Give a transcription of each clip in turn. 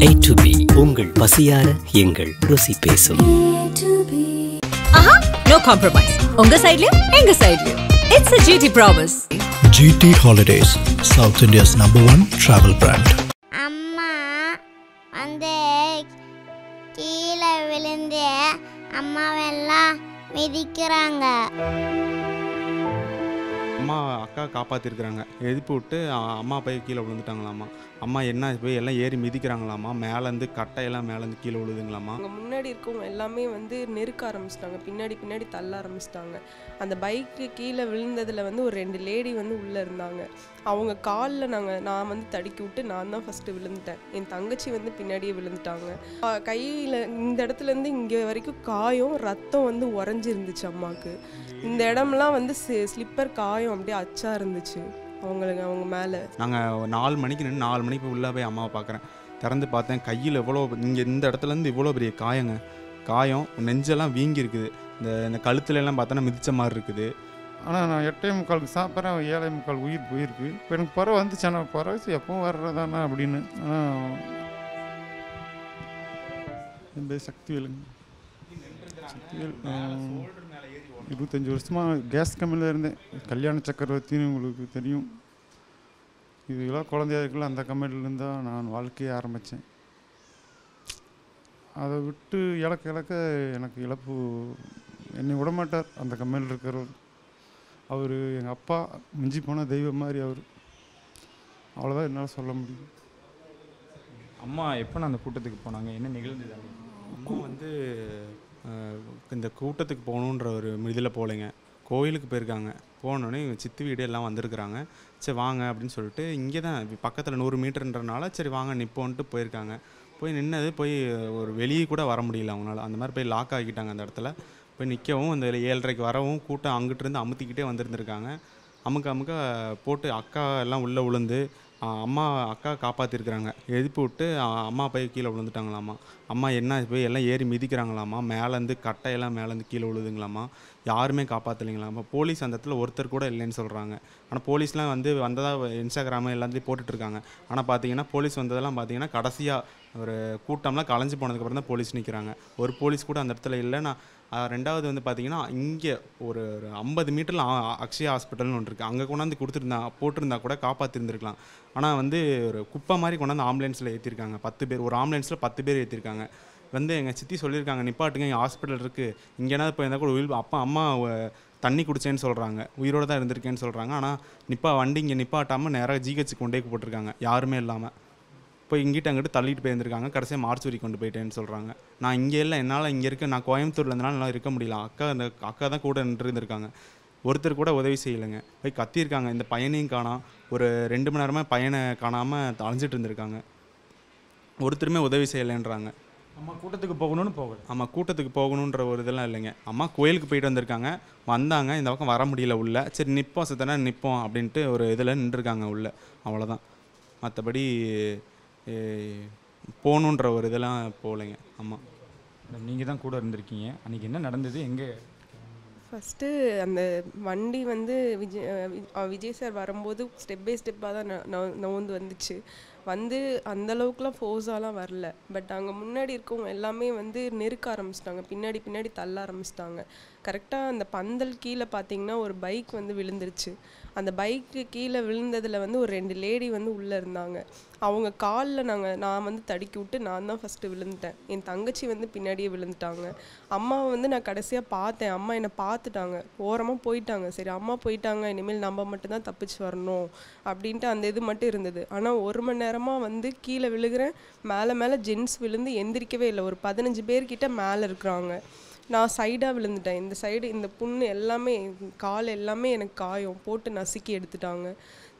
A to B உங்கள் பசியார எங்கள் ருசி பேசும். No compromise. உங்க சைடுலயும் எங்க சைடுலயும். It's a GT promise. GT Holidays, South India's #1 travel brand. அம்மா வந்து கீழே விழுந்து அம்மாவெல்லாம் மிதிக்கிறாங்க. அம்மா அக்கா காப்பாற்றிருக்கிறாங்க. எழுப்பி விட்டு அம்மா போய் கீழே விழுந்துட்டாங்களாம்மா. அம்மா என்ன போய் எல்லாம் ஏறி மிதிக்கிறாங்களாம்மா. மேலேருந்து கட்டையெல்லாம் மேலேருந்து கீழே விழுதுங்களாம்மா. அவங்க முன்னாடி இருக்கவங்க எல்லாமே வந்து நெருக்க ஆரம்பிச்சிட்டாங்க, பின்னாடி தள்ள ஆரம்பிச்சிட்டாங்க. அந்த பைக்கு கீழே விழுந்ததில் வந்து ஒரு 2 லேடி வந்து உள்ளே இருந்தாங்க. அவங்க காலில் நான் வந்து தடுக்கி விட்டு நான் தான் ஃபஸ்ட்டு விழுந்துட்டேன். என் தங்கச்சி வந்து பின்னாடியே விழுந்துட்டாங்க. கையில் இந்த இடத்துலேருந்து இங்கே வரைக்கும் காயம், ரத்தம் வந்து உறைஞ்சிருந்துச்சு அம்மாவுக்கு. இந்த இடம்லாம் வந்து ஸ்லிப்பர் காயம் அப்படியே அச்சா இருந்துச்சு அவங்க மேலே. நாங்கள் 4 மணிக்கு நின்று 4 மணிக்கு உள்ளே போய் அம்மாவை பார்க்குறேன். திறந்து பார்த்தேன், கையில் எவ்வளோ இங்கே இந்த இடத்துலேருந்து இவ்வளோ பெரிய காயம், நெஞ்செல்லாம் வீங்கி இருக்குது. இந்த கழுத்துலலாம் பார்த்தோன்னா மிதித்த மாதிரி இருக்குது. ஆனால் நான் 8:45 சாப்பிட்றேன், 7:45 உயிர் போயிருக்கு. இப்போ எனக்கு பறவை வந்துச்சு, ஆனால் பறவை எப்பவும் வர்றதானா அப்படின்னு. ஆனால் என் சக்திவேலுங்க. சக்திவேல் 25 வருஷமாக கேஸ் கம்பெனியில் இருந்தேன். கல்யாண சக்கரவர்த்தின்னு உங்களுக்கு தெரியும். இதெல்லாம் குழந்தையா இருக்குல்ல, அந்த கம்பெனிலேருந்து தான் நான் வாழ்க்கையை ஆரம்பித்தேன். அதை விட்டு இழக்க எனக்கு இழப்பு என்னை விடமாட்டார் அந்த கம்பெனியில் இருக்கிறவர். அவர் எங்கள் அப்பா மிஞ்சி போன தெய்வம் மாதிரி அவர். அவ்வளோதான் என்னால் சொல்ல முடியும். அம்மா எப்போ அந்த கூட்டத்துக்கு போனாங்க, என்ன நிகழ்ந்தது? அம்மா வந்து இந்த கூட்டத்துக்கு போகணுன்ற ஒரு இதில் போகலைங்க, கோயிலுக்கு போயிருக்காங்க. போனோடனே சித்தி வீடு எல்லாம் வந்திருக்கிறாங்க. சரி வாங்க அப்படின்னு சொல்லிட்டு இங்கே தான் பக்கத்தில் 100 மீட்டர்ன்றனால சரி வாங்க நிற்போன்ட்டு போயிருக்காங்க. போய் நின்னது போய் ஒரு வெளியே கூட வர முடியல அவங்களால. அந்த மாதிரி போய் லாக் ஆகிட்டாங்க. அந்த இடத்துல போய் நிற்கவும் அந்த 7:30க்கு வரவும் கூட்டம் அங்கிட்டிருந்து அமுத்திக்கிட்டே வந்துருந்துருக்காங்க. அமுக்க போட்டு அக்கா எல்லாம் உள்ளே விழுந்து அக்கா காப்பாற்றிருக்கிறாங்க. எழுப்பி விட்டு அம்மா போய் கீழே விழுந்துட்டாங்களாம்மா. அம்மா என்ன போய் எல்லாம் ஏறி மிதிக்கிறாங்களாம்மா. மேலேருந்து கட்டையெல்லாம் மேலேருந்து கீழே விழுதுங்களாம்மா. யாருமே காப்பாற்றலைங்களாம்மா. போலீஸ் அந்த இடத்துல ஒருத்தர் கூட இல்லைன்னு சொல்கிறாங்க. ஆனால் போலீஸ்லாம் வந்ததாக இன்ஸ்டாகிராமு எல்லாத்துலேயும் போட்டுட்ருக்காங்க. ஆனால் பார்த்தீங்கன்னா போலீஸ் வந்ததெல்லாம் பார்த்தீங்கன்னா கடைசியாக ஒரு கூட்டம்லாம் கலைஞ்சு போனதுக்கப்புறம் தான் போலீஸ் நிற்கிறாங்க. ஒரு போலீஸ் கூட அந்த இடத்துல இல்லை. நான் 2வது வந்து பார்த்தீங்கன்னா இங்கே ஒரு 50 மீட்டரில் அக்ஷயா ஹாஸ்பிட்டல்னு ஒன்று இருக்குது. அங்கே கொண்டாந்து போட்டிருந்தா கூட காப்பாற்றிருந்துருக்கலாம். ஆனால் வந்து ஒரு குப்பை மாதிரி கொண்டாந்து ஆம்புலன்ஸில் ஏற்றிருக்காங்க. 10 பேர், ஒரு ஆம்புலன்ஸில் 10 பேர் ஏற்றிருக்காங்க. எங்கள் சித்தி சொல்லியிருக்காங்க, நிப்பாட்டுங்க இங்கே ஹாஸ்பிட்டல் இருக்குது, இங்கே என்ன போயிருந்தால் கூட அம்மா தண்ணி குடிச்சேன்னு சொல்கிறாங்க, உயிரோடு தான் இருந்திருக்கேன்னு சொல்கிறாங்க. ஆனால் வண்டி இங்கே நிப்பாட்டாமல் நேராக ஜிஹெச்சுக்கு கொண்டே போட்டிருக்காங்க. யாருமே இல்லாமல் போய் இங்கிட்ட அங்கிட்டு தள்ளிட்டு போயிருந்துருக்காங்க. கடைசியாக மார்ச்சுரி கொண்டு போயிட்டேன்னு சொல்கிறாங்க. நான் இங்கே இல்லை, என்னால் இங்கே இருக்க, நான் கோயம்புத்தூரில் இருந்தனால என்னால் இருக்க முடியல. அக்கா தான் கூட நின்று இருந்திருக்காங்க. ஒருத்தர் கூட உதவி செய்யலைங்க. போய் கத்தியிருக்காங்க. இந்த பையனையும் காணோம். ஒரு 2 மணி நேரமாக பையனை காணாமல் அலைஞ்சிட்டு இருந்திருக்காங்க. ஒருத்தருமே உதவி செய்யலைன்றாங்க. அம்மா கூட்டத்துக்கு போகணும்னு போகல. ஆமாம், கூட்டத்துக்கு போகணுன்ற ஒரு இதெல்லாம் இல்லைங்க. அம்மா கோயிலுக்கு போயிட்டு வந்திருக்காங்க. வந்தாங்க, இந்த பக்கம் வர முடியல உள்ள. சரி நிற்போம், சத்தனா நிற்போம் அப்படின்ட்டு ஒரு இதில் நின்றுருக்காங்க உள்ள. அவ்வளோதான். மற்றபடி போகணுன்ற ஒரு இதெல்லாம் போகலைங்க. ஆமாம். நீங்கள் தான் கூட இருந்திருக்கீங்க. அன்றைக்கி என்ன நடந்தது? எங்கே ஃபஸ்ட்டு அந்த வண்டி வந்து விஜய் சார் வரும்போது ஸ்டெப் பை ஸ்டெப்பாக தான் நவுந்து வந்துச்சு. அந்தளவுக்குலாம் ஃபோர்ஸாலாம் வரல. பட் அங்கே முன்னாடி இருக்கவங்க எல்லாமே வந்து நெருக்க ஆரம்பிச்சிட்டாங்க, பின்னாடி தள்ள ஆரம்பிச்சிட்டாங்க. கரெக்டாக அந்த பந்தல் கீழே பார்த்தீங்கன்னா ஒரு பைக் வந்து விழுந்துருச்சு. அந்த பைக்கு கீழே விழுந்ததில் வந்து ஒரு 2 லேடி வந்து உள்ளே இருந்தாங்க. அவங்க காலில் நான் வந்து தடுக்கி விட்டு நான் தான் ஃபஸ்ட்டு விழுந்துட்டேன். என் தங்கச்சி வந்து பின்னாடியே விழுந்துட்டாங்க. அம்மாவை வந்து நான் கடைசியாக பார்த்தேன். அம்மா என்னை பார்த்துட்டாங்க, ஓரமாக போயிட்டாங்க. சரி அம்மா போயிட்டாங்க, இனிமேல் நம்ம மட்டும்தான் தப்பிச்சு வரணும் அப்படின்ட்டு அந்த இது மட்டும் இருந்தது. ஆனால் 1 மணி நேரமாக வந்து கீழே விழுகிறேன். மேலே ஜென்ஸ் விழுந்து எந்திரிக்கவே இல்லை. ஒரு 15 பேர்கிட்ட மேலே இருக்கிறாங்க. நான் சைடாக விழுந்துட்டேன். இந்த சைடு இந்த புண்ணு எல்லாமே, கால் எல்லாமே எனக்கு காயம் போட்டு நசுக்கி எடுத்துட்டாங்க.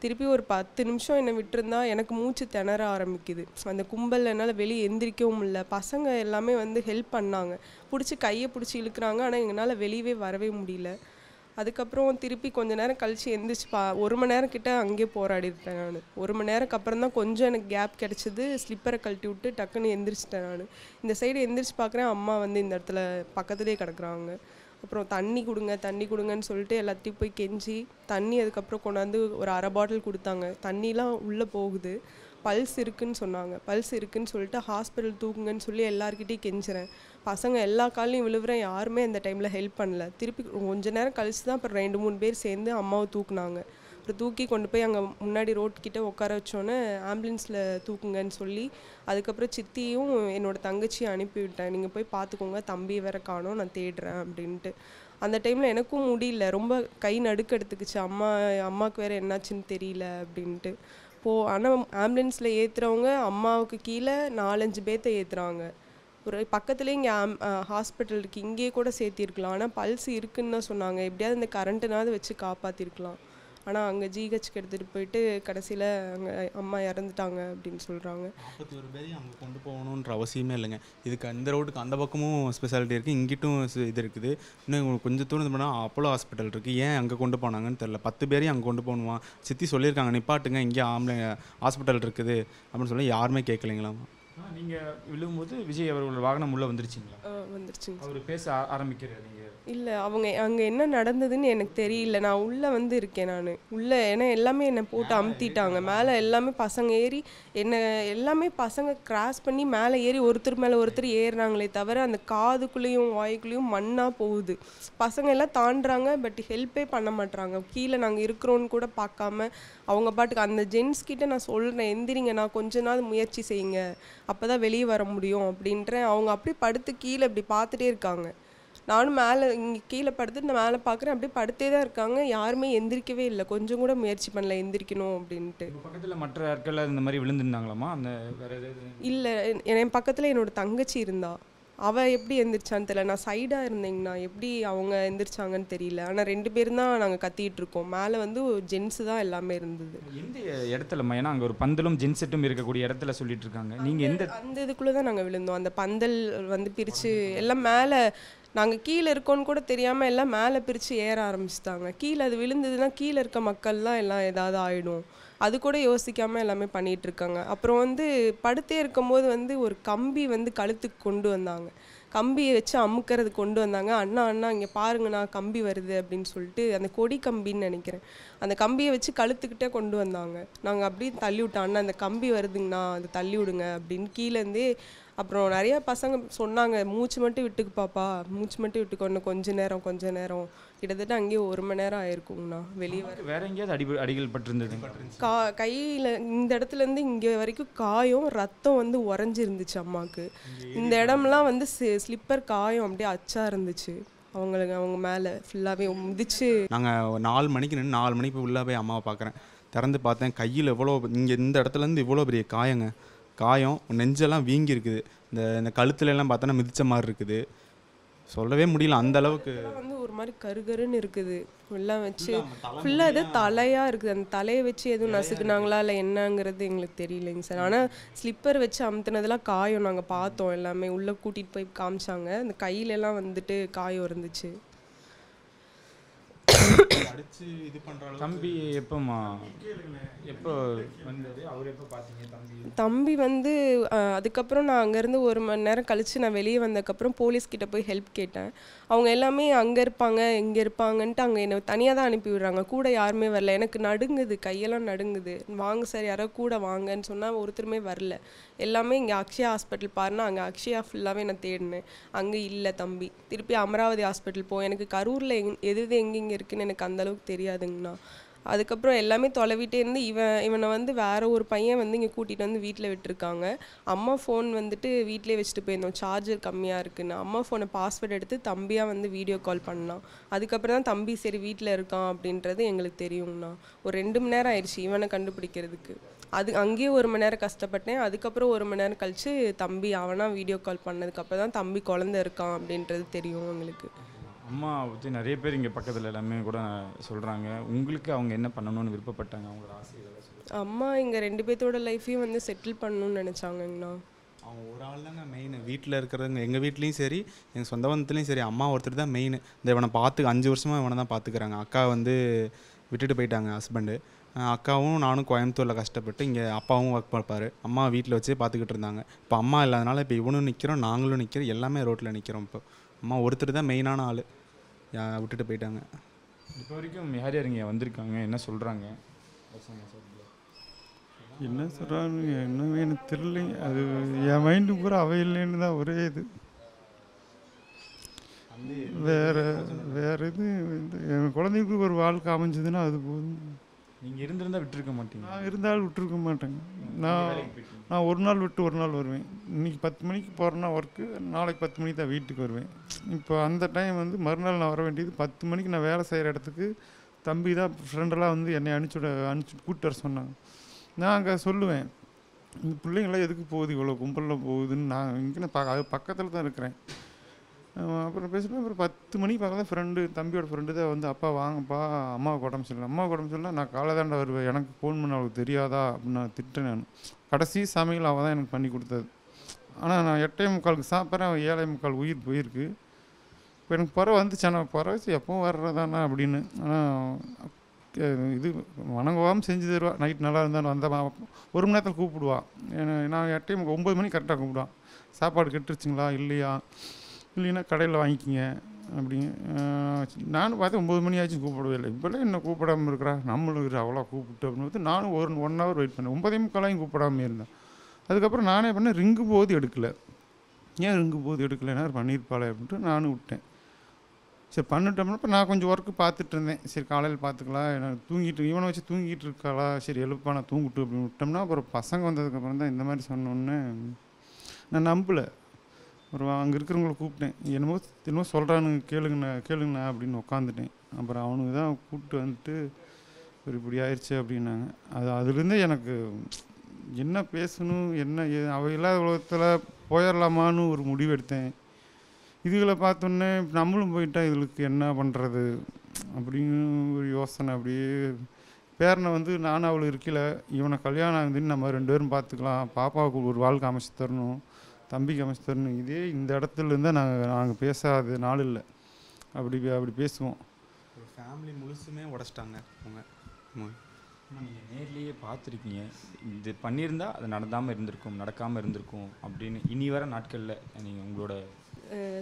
திருப்பி ஒரு 10 நிமிஷம் என்னை விட்டுருந்தா எனக்கு மூச்சு திணற ஆரம்பிக்குது. அந்த கும்பல் என்னால் வெளியே எந்திரிக்கவும் இல்லை. பசங்க எல்லாமே வந்து ஹெல்ப் பண்ணாங்க, கையை பிடிச்சி இழுக்கிறாங்க. ஆனால் எங்களால் வெளியவே வரவே முடியல. அதுக்கப்புறம் திருப்பி கொஞ்சம் நேரம் கழித்து எந்திரிச்சு 1 மணி நேரம் கிட்ட அங்கேயே போராடி இருப்பேன் நான். 1 மணி நேரம் அப்புறம் தான் கொஞ்சம் எனக்கு கேப் கிடச்சிது. ஸ்லிப்பரை கழட்டி விட்டு டக்குன்னு எந்திரிச்சிட்டேன் நான். இந்த சைடு எந்திரிச்சு பார்க்குறேன், அம்மா வந்து இந்த இடத்துல பக்கத்துலேயே கிடக்குறாங்க. அப்புறம் தண்ணி கொடுங்கன்னு சொல்லிட்டு எல்லாத்தையும் போய் கெஞ்சி தண்ணி அதுக்கப்புறம் கொண்டாந்து ஒரு 1/2 பாட்டில் கொடுத்தாங்க. தண்ணிலாம் உள்ளே போகுது. பல்ஸ் இருக்குன்னு சொன்னாங்க. பல்ஸ் இருக்குன்னு சொல்லிட்டு ஹாஸ்பிட்டல் தூக்குங்கன்னு சொல்லி எல்லாருக்கிட்டையும் கெஞ்சுறேன். பசங்க எல்லா காலையும் விழுவுறேன், யாருமே அந்த டைமில் ஹெல்ப் பண்ணல. திருப்பி கொஞ்ச நேரம் கழிச்சு தான் அப்புறம் 2-3 பேர் சேர்ந்து அம்மாவை தூக்குனாங்க. அப்புறம் தூக்கி கொண்டு போய் அங்கே முன்னாடி ரோட்கிட்ட உட்கார வச்சோன்னே ஆம்புலன்ஸில் தூக்குங்கன்னு சொல்லி அதுக்கப்புறம் சித்தியும் என்னோட தங்கச்சியும் அனுப்பிவிட்டேன். நீங்கள் போய் பார்த்துக்கோங்க, தம்பி வேற காணோம், நான் தேடுறேன் அப்படின்ட்டு. அந்த டைமில் எனக்கும் முடியல, ரொம்ப கை நடுக்க எடுத்துக்கிச்சு. அம்மாவுக்கு வேறு என்னாச்சுன்னு தெரியல அப்படின்ட்டு. ஆனால் ஆம்புலன்ஸில் ஏற்றுறவங்க அம்மாவுக்கு கீழே 4-5 பேர்த்த ஏற்றுறாங்க. ஒரு பக்கத்துலேயே இங்கே ஹாஸ்பிட்டல் இருக்குது, இங்கேயே கூட சேர்த்திருக்கலாம். ஆனால் பல்ஸ் இருக்குன்னு தான் சொன்னாங்க. எப்படியாவது இந்த கரண்ட்டுனாவது வச்சு காப்பாற்றிருக்கலாம். ஆனால் அங்கே ஜிஹெச்க்கு எடுத்துகிட்டு போயிட்டு கடைசியில் அங்கே அம்மா இறந்துட்டாங்க அப்படின்னு சொல்கிறாங்க. 41 பேரையும் அங்கே கொண்டு போகணுன்ற அவசியமே இல்லைங்க. இதுக்கு அந்த ரோட்டுக்கு அந்த பக்கமும் ஸ்பெஷாலிட்டி இருக்குது, இங்கிட்டும் இது இருக்குது. இன்னும் கொஞ்சம் தூரம் போனால் அப்போலோ ஹாஸ்பிட்டல் இருக்குது. ஏன் அங்கே கொண்டு போனாங்கன்னு தெரில. 10 பேரையும் அங்கே கொண்டு போகணுமா? சித்தி சொல்லியிருக்காங்க நிப்பாட்டுங்க, இங்கே ஹாஸ்பிட்டல் இருக்குது அப்படின்னு சொல்லி யாருமே கேட்கலைங்களாமா. நீங்கள் விழும்போது விஜய் அவர்கள் வாகனம் உள்ளே வந்துருச்சிங்களா? வந்துருச்சுங்க. அவர் பேச ஆரம்பிக்கிறார். நீங்கள் இல்லை, அவங்க அங்கே என்ன நடந்ததுன்னு எனக்கு தெரியல. நான் உள்ளே வந்து இருக்கேன், நான் உள்ளே. ஏன்னா எல்லாமே என்னை போட்டு அமுத்திட்டாங்க. மேலே எல்லாமே பசங்க ஏறி என்னை எல்லாமே பசங்க கிராஸ் பண்ணி மேலே ஏறி ஒருத்தர் மேலே ஒருத்தர் ஏறுறாங்களே தவிர அந்த காதுக்குள்ளேயும் வாய்க்குள்ளேயும் மண்ணாக போகுது. பசங்க எல்லாம் தாண்டுறாங்க, பட் ஹெல்ப்பே பண்ண மாட்றாங்க. கீழே நாங்கள் இருக்கிறோன்னு கூட பார்க்காம அவங்க பாட்டுக்கு அந்த ஜென்ஸ் கிட்ட நான் சொல்கிறேன், எந்திரிங்க, நான் கொஞ்ச நாள் முயற்சி செய்யுங்க, அப்போ தான் வெளியே வர முடியும் அப்படின்றேன். அவங்க அப்படியே படுத்து கீழே இப்படி பார்த்துட்டே இருக்காங்க. நானும் மேலே இங்கே கீழே படுத்துட்டு நான் மேலே பார்க்குறேன், அப்படியே படுத்தே தான் இருக்காங்க. யாருமே எந்திரிக்கவே இல்லை, கொஞ்சம் கூட முயற்சி பண்ணல எந்திரிக்கணும் அப்படின்ட்டு. பக்கத்தில் மற்ற ஆட்கள் இந்த மாதிரி விழுந்துருந்தாங்களாமா? அந்த வேறு எதாவது இல்லை, என் பக்கத்தில் என்னோட தங்கச்சி இருந்தா. அவள் எப்படி எந்திரிச்சான்னு தெரியல. நான் சைடாக இருந்தேங்கண்ணா, எப்படி அவங்க எந்திரிச்சாங்கன்னு தெரியல. ஆனால் 2 பேரும் தான் நாங்கள் கத்திட்டு இருக்கோம். மேலே வந்து ஜென்ஸு தான் எல்லாமே இருந்தது. எந்த இடத்துலம்மா? ஏன்னா அங்கே ஒரு பந்தலும் ஜென்செட்டும் இருக்கக்கூடிய இடத்துல சொல்லிட்டு இருக்காங்க. நீங்கள் அந்த இதுக்குள்ளே தான் நாங்கள் விழுந்தோம். அந்த பந்தல் வந்து பிரித்து எல்லாம் மேலே, நாங்கள் கீழே இருக்கோன்னு கூட தெரியாமல் எல்லாம் மேலே பிரித்து ஏற ஆரம்பிச்சிட்டாங்க. கீழே அது விழுந்ததுன்னா கீழே இருக்க மக்கள்லாம் எல்லாம் ஏதாவது ஆகிடும், அது கூட யோசிக்காமல் எல்லாமே பண்ணிகிட்ருக்காங்க. அப்புறம் வந்து படுத்தே இருக்கும்போது வந்து ஒரு கம்பி வந்து கழுத்துக்கு கொண்டு வந்தாங்க. கம்பியை வச்சு அமுக்கிறது கொண்டு வந்தாங்க. அண்ணா இங்கே பாருங்கண்ணா கம்பி வருது அப்படின்னு சொல்லிட்டு, அந்த கொடி கம்பின்னு நினைக்கிறேன், அந்த கம்பியை வச்சு கழுத்துக்கிட்டே கொண்டு வந்தாங்க. நாங்கள் அப்படியே தள்ளி விட்டோம். அண்ணா அந்த கம்பி வருதுங்கண்ணா, அதை தள்ளி விடுங்க அப்படின்னு கீழேருந்தே. அப்புறம் நிறையா பசங்க சொன்னாங்க, மூச்சு மட்டும் விட்டுக்கு பாப்பா, மூச்சு மட்டும் விட்டுக்கொண்டு கொஞ்ச நேரம் கிட்டத்தட்ட அங்கேயே 1 மணி நேரம் ஆயிருக்குங்கண்ணா வெளியே வர. வேற எங்கேயாவது அடிகள் பட்டிருந்தது? கையில் இந்த இடத்துலேருந்து இங்கே வரைக்கும் காயம், ரத்தம் வந்து உறைஞ்சிருந்துச்சு அம்மாவுக்கு. இந்த இடம்லாம் வந்து ஸ்லிப்பர் காயம் அப்படியே அச்சா இருந்துச்சு அவங்க மேலே ஃபுல்லாகவே மிதிச்சு. நாங்கள் 4 மணிக்கு நின்று 4 மணிக்கு போய் உள்ளே போய் அம்மாவை பார்க்குறேன். திறந்து பார்த்தேன், கையில் எவ்வளோ இங்கே இந்த இடத்துலேருந்து இவ்வளோ பெரிய காயம், நெஞ்செல்லாம் வீங்கி இருக்குது. இந்த கழுத்துலலாம் பார்த்தோன்னா மிதித்த மாதிரி இருக்குது, சொல்லவே முடியல அந்த அளவுக்கு. வந்து ஒரு மாதிரி கருகருன்னு இருக்குது எல்லாம் வச்சு, ஃபுல்லாக இது தலையாக இருக்குது. அந்த தலையை வச்சு எதுவும் நசுக்குனாங்களா இல்லை என்னங்கிறது எங்களுக்கு தெரியலைங்க சார். ஆனால் ஸ்லிப்பர் வச்சு அமுத்துனதெல்லாம் காயம் நாங்கள் பார்த்தோம், எல்லாமே உள்ளே கூட்டிகிட்டு போய் காமிச்சாங்க. அந்த கையிலலாம் வந்துட்டு காயம் இருந்துச்சு. அடிச்சு இது பண்ணுறாங்க. தம்பி எப்போ வந்தாரு? அவர் எப்போ பார்த்தீங்க? தம்பி வந்து அதுக்கப்புறம் நான் அங்கேருந்து 1 மணி நேரம் கழித்து நான் வெளியே வந்ததுக்கப்புறம் போலீஸ்கிட்ட போய் ஹெல்ப் கேட்டேன். அவங்க எல்லாமே அங்கே இருப்பாங்க இங்கே இருப்பாங்கன்ட்டு அங்கே என்னை தனியாக தான் அனுப்பி விடுறாங்க. கூட யாருமே வரல. எனக்கு நடுங்குது, கையெல்லாம் நடுங்குது. வாங்க சார், யாரோ கூட வாங்கன்னு சொன்னால் ஒருத்தருமே வரல. எல்லாமே இங்கே அக்ஷயா ஹாஸ்பிட்டல் பாருன்னா, அங்கே அக்ஷயா ஃபுல்லாகவே நான் தேடினேன், அங்கே இல்லை தம்பி. திருப்பி அமராவதி ஹாஸ்பிட்டல் எனக்கு கரூரில் எது எங்கெங்கே இருக்குன்னு எனக்கு அந்தளவுக்கு தெரியாதுங்கண்ணா. அதுக்கப்புறம் எல்லாமே தொலைவிட்டே இருந்து இவனை வந்து வேறு ஒரு பையன் வந்து இங்கே கூட்டிகிட்டு வந்து வீட்டில் விட்டுருக்காங்க. அம்மா ஃபோன் வந்துட்டு வீட்டிலே வச்சுட்டு போயிருந்தோம், சார்ஜர் கம்மியாக இருக்குன்னு. அம்மா ஃபோனை பாஸ்வேர்டு எடுத்து தம்பியாக வந்து வீடியோ கால் பண்ணான். அதுக்கப்புறம் தான் தம்பி சரி வீட்டில் இருக்கான் அப்படின்றது எங்களுக்கு தெரியுங்கண்ணா. ஒரு 2 மணி நேரம் ஆயிடுச்சு இவனை கண்டுபிடிக்கிறதுக்கு. அங்கேயே 1 மணி நேரம் கஷ்டப்பட்டேன். அதுக்கப்புறம் 1 மணி நேரம் கழித்து தம்பி அவனாக வீடியோ கால் பண்ணதுக்கப்புறம் தான் தம்பி குழந்தை இருக்கான் அப்படின்றது தெரியும் எங்களுக்கு. அம்மா பற்றி நிறைய பேர் இங்கே பக்கத்தில் எல்லாமே கூட சொல்கிறாங்க. உங்களுக்கு அவங்க என்ன பண்ணணும்னு விருப்பப்பட்டாங்க? அவங்களோட ஆசைகளை சொல்லுங்கள். அம்மா இங்கே 2 பேர்த்தோட லைஃப்பையும் வந்து செட்டில் பண்ணணும்னு நினச்சாங்கண்ணா. அவங்க ஒரு ஆள் தாங்க மெயின். வீட்டில் இருக்கிறவங்க எங்கள் வீட்லேயும் சரி எங்கள் சொந்த பந்தத்துலேயும் சரி அம்மா ஒருத்தர் தான் மெயின். இந்த இவனை 5 வருஷமாக இவனை தான் பார்த்துக்கிறாங்க. அக்கா வந்து விட்டுட்டு போயிட்டாங்க ஹஸ்பண்டு. அக்காவும் நானும் கோயம்புத்தூரில் கஷ்டப்பட்டு, இங்கே அப்பாவும் ஒர்க் பார்ப்பார், அம்மா வீட்டில் வச்சே பார்த்துக்கிட்டு இருந்தாங்க. இப்போ அம்மா இல்லாதனால இப்போ இவனும் நிற்கிறோம், நாங்களும் நிற்கிறோம், எல்லாமே ரோட்டில் நிற்கிறோம். இப்போ அம்மா ஒருத்தர் தான் மெயினான ஆள், விட்டுட்டு போயிட்டாங்க. இப்போ வரைக்கும் யார் யார் இங்கே வந்திருக்காங்க, என்ன சொல்கிறாங்க? என்ன சொல்கிறான்னு என்னவே எனக்கு தெரியலைங்க. அது என் மைண்டு பூரா அவை இல்லைன்னு தான் ஒரே இது. வேறு வேறு இது என் குழந்தைக்கு ஒரு வாழ்க்கை அமைஞ்சதுன்னா அது போதும். நீங்கள் இருந்திருந்தால் விட்டுருக்க மாட்டீங்க. நான் இருந்தாலும் விட்டுருக்க மாட்டேங்க. நான் ஒரு நாள் விட்டு ஒரு நாள் வருவேன். இன்றைக்கி 10 மணிக்கு போகிறேன்னா ஒர்க்கு, நாளைக்கு 10 மணிக்கு தான் வீட்டுக்கு வருவேன். இப்போ அந்த டைம் வந்து மறுநாள் நான் வர வேண்டியது 10 மணிக்கு நான் வேலை செய்கிற இடத்துக்கு தம்பி தான் ஃப்ரெண்டெல்லாம் வந்து என்னை அனுப்பிச்சு கூப்பிட்டு வர சொன்னாங்க. நான் அங்கே சொல்லுவேன், இந்த பிள்ளைங்களாம் எதுக்கு போகுது இவ்வளோ கும்பலில் போகுதுன்னு. நான் இங்கே அது பக்கத்தில் தான் இருக்கிறேன். அப்புறம் பேசுகிறேன். அப்புறம் 10 மணிக்கு பக்கத்தில் ஃப்ரெண்டு தம்பியோட ஃப்ரெண்டு தான் வந்து, அப்பா வாங்கப்பா அம்மாவுக்கு உடம்பு சரியில்லை. அம்மாவுக்கு உடம்பு சரியில்லை, நான் காலை தாண்டா வருவேன், எனக்கு ஃபோன் பண்ண அவளுக்கு தெரியாதா அப்படின்னு நான் திட்டேன். நான் கடைசி சமையல் அவள் தான் எனக்கு பண்ணி கொடுத்தது. ஆனால் நான் 8:45 சாப்பிட்றேன், அவள் 7:45 உயிர் போயிருக்கு. இப்போ எனக்கு பறவை வந்துச்சு. ஆனால் பறவை எப்பவும் வர்றதானா அப்படின்னு. ஆனால் இது வணங்குவாமல் செஞ்சு தருவா. நைட் நல்லா இருந்தாலும் வந்த 1 மணி நேரத்தில் கூப்பிடுவா. நான் 8:30 9 மணிக்கு கரெக்டாக கூப்பிடுவான். சாப்பாடு கெட்டுருச்சுங்களா இல்லையா, இல்லைன்னா கடையில் வாங்கிக்கிங்க அப்படிங்க. நானும் பார்த்து 9 மணி ஆச்சு கூப்பிடவே இல்லை. இப்போல்லாம் என்ன கூப்பிடாமல் இருக்கிறா, நம்மளும் அவ்வளோ கூப்பிட்டு அப்படின்னு நானும் 1 ஹவர் வெயிட் பண்ணேன். 9:45 கூப்பிடாமல் இருந்தேன். அதுக்கப்புறம் நானே பண்ணேன், ரிங்கு போது எடுக்கலை. ஏன் ரிங்கு போது எடுக்கலைன்னா பண்ணியிருப்பாளே அப்படின்ட்டு நானும் விட்டேன். சரி பண்ணிட்டோம்னா இப்போ நான் கொஞ்சம் ஒர்க்கு பார்த்துட்டு இருந்தேன். சரி காலையில் பார்த்துக்கலாம், எனக்கு தூங்கிட்டு இவனை வச்சு தூங்கிட்டு இருக்காளா, சரி எழுப்பா நான் தூங்கிட்டு அப்படின்னு விட்டோம்னா, அப்புறம் பசங்க வந்ததுக்கப்புறம் தான் இந்த மாதிரி சொன்னோன்னே நான் நம்பலை. அப்புறம் அங்கே இருக்கிறவங்கள கூப்பிட்டேன், என்னமோ சொல்கிறானுங்க கேளுங்கண்ணா அப்படின்னு உட்காந்துட்டேன். அப்புறம் அவனுக்கு தான் கூப்பிட்டு வந்துட்டு ஒரு இப்படி ஆயிடுச்சு அப்படின்னாங்க. அதுலேருந்து எனக்கு என்ன பேசணும் என்ன அவ இல்லாத உலகத்தில் போயிடலாமான்னு ஒரு முடிவு எடுத்தேன். இதுகளை பார்த்தோன்னே நம்மளும் போயிட்டா இதுகளுக்கு என்ன பண்ணுறது அப்படின்னு ஒரு யோசனை. அப்படியே பேரனை வந்து நானும் அவளை இருக்கல, இவனை கல்யாணம் ஆகுதுன்னு நம்ம 2 பேரும் பார்த்துக்கலாம், பாப்பாவுக்கு ஒரு வாழ்க்கை அமைச்சு தரணும், தம்பிக்கு அமைச்சு தரணும். இதே இந்த இடத்துலேருந்து நாங்கள் பேசாத நாள் இல்லை. அப்படி பேசுவோம். ஒரு ஃபேமிலி முழுசுமே உடச்சிட்டாங்க அவங்க. நீங்கள் நேர்லேயே பார்த்துருக்கீங்க, இது பண்ணியிருந்தா அது நடக்காமல் இருந்திருக்கும் அப்படின்னு இனி வர நாட்களில் நீங்கள் உங்களோட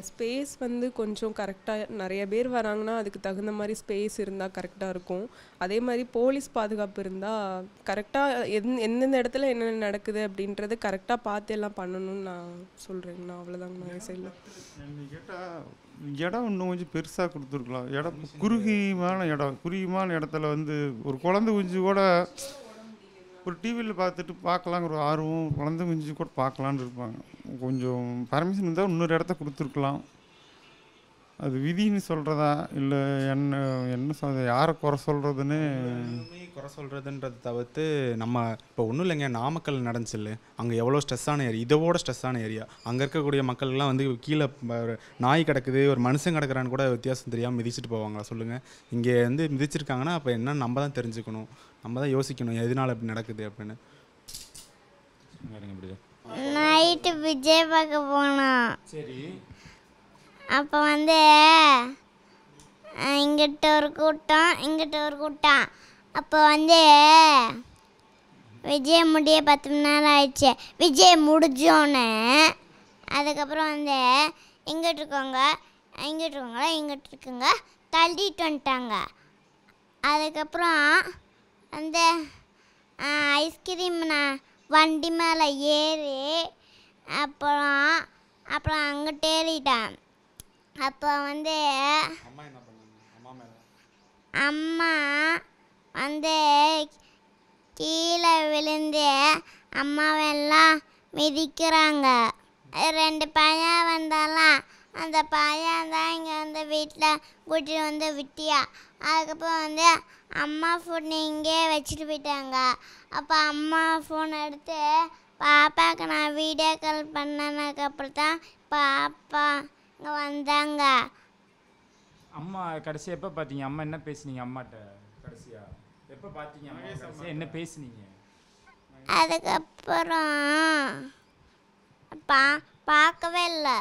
ஸ்பேஸ் வந்து கொஞ்சம் கரெக்டாக நிறைய பேர் வராங்கன்னா அதுக்கு தகுந்த மாதிரி ஸ்பேஸ் இருந்தால் கரெக்டாக இருக்கும். அதே மாதிரி போலீஸ் பாதுகாப்பு இருந்தால் கரெக்டாக எந்தெந்த இடத்துல என்னென்ன நடக்குது அப்படின்றது கரெக்டாக பார்த்து எல்லாம் பண்ணணும்னு நான் சொல்கிறேங்கண்ணா. அவ்வளோதாங்க நான் சைடில். கேட்டால் இடம் இன்னும் கொஞ்சம் பெருசாக கொடுத்துருக்கலாம். இடம் குறுகியமான இடத்துல வந்து ஒரு குழந்தை குஞ்சு கூட ஒரு டிவியில் பார்க்கலாங்கிற ஒரு ஆர்வம், குழந்தை குஞ்சு கூட பார்க்கலான்னு இருப்பாங்க. கொஞ்சம் பர்மிஷன் இருந்தால் இன்னொரு இடத்த கொடுத்துருக்கலாம். அது விதின்னு சொல்கிறதா இல்லை என்ன சொல்கிறது, யாரை குறை சொல்கிறதுன்னு குறை சொல்கிறதுன்றதை தவிர்த்து நம்ம இப்போ ஒன்றும் இல்லைங்க, நாமக்கல் நடந்துச்சு, அங்கே எவ்வளோ ஸ்ட்ரெஸ்ஸான ஏரியா, இதோட ஸ்ட்ரெஸ்ஸான ஏரியா. அங்கே இருக்கக்கூடிய மக்கள்லாம் வந்து கீழே நாய் கிடக்குது, ஒரு மனுஷன் கிடக்குறான்னு கூட வித்தியாசம் தெரியாமல் மிதிச்சுட்டு போவாங்களா சொல்லுங்கள். இங்கே வந்து மிதிச்சிருக்காங்கன்னா அப்போ என்ன நம்ம தான் தெரிஞ்சுக்கணும், நம்ம தான் யோசிக்கணும் எதனால் இப்படி நடக்குது அப்படின்னு. நைட்டு விஜய் பார்க்க போனோம். சரி. அப்போ வந்து இங்கிட்ட ஒரு கூட்டம். அப்போ வந்து விஜய் முடிய 10 மணி நேரம் ஆயிடுச்சு. விஜய் முடிஞ்சோன்னே அதுக்கப்புறம் வந்து இங்கிட்டு இருக்குங்க தள்ளிட்டு வந்துட்டாங்க. அதுக்கப்புறம் அந்த ஐஸ்கிரீம் வண்டி மேலே ஏறி அப்புறம் அங்கிட்ட ஏறிட்டேன். அப்போ வந்து அம்மா வந்து கீழே விழுந்து அம்மாவெல்லாம் மிதிக்கிறாங்க. 2 பையன் வந்தாலாம், அந்த பையன் தான் இங்கே வந்து வீட்டில் கூட்டிட்டு வந்து விட்டியா. அதுக்கப்புறம் வந்து அம்மா ஃபோன் இங்கே வச்சுட்டு போயிட்டாங்க. அப்போ அம்மா ஃபோன் எடுத்து பாப்பாவுக்கு நான் வீடியோ கால் பண்ணனதுக்கப்புறம் தான் பாப்பா இங்கே வந்தாங்க. அம்மா கடைசியாக எப்போ பார்த்தீங்க? அம்மா என்ன பேசுனீங்க? அம்மாட்ட கடைசியாக எப்போ பார்த்தீங்க? அம்மா கடைசியாக என்ன பேசுனீங்க? அதுக்கப்புறம் பார்க்கவே இல்லை.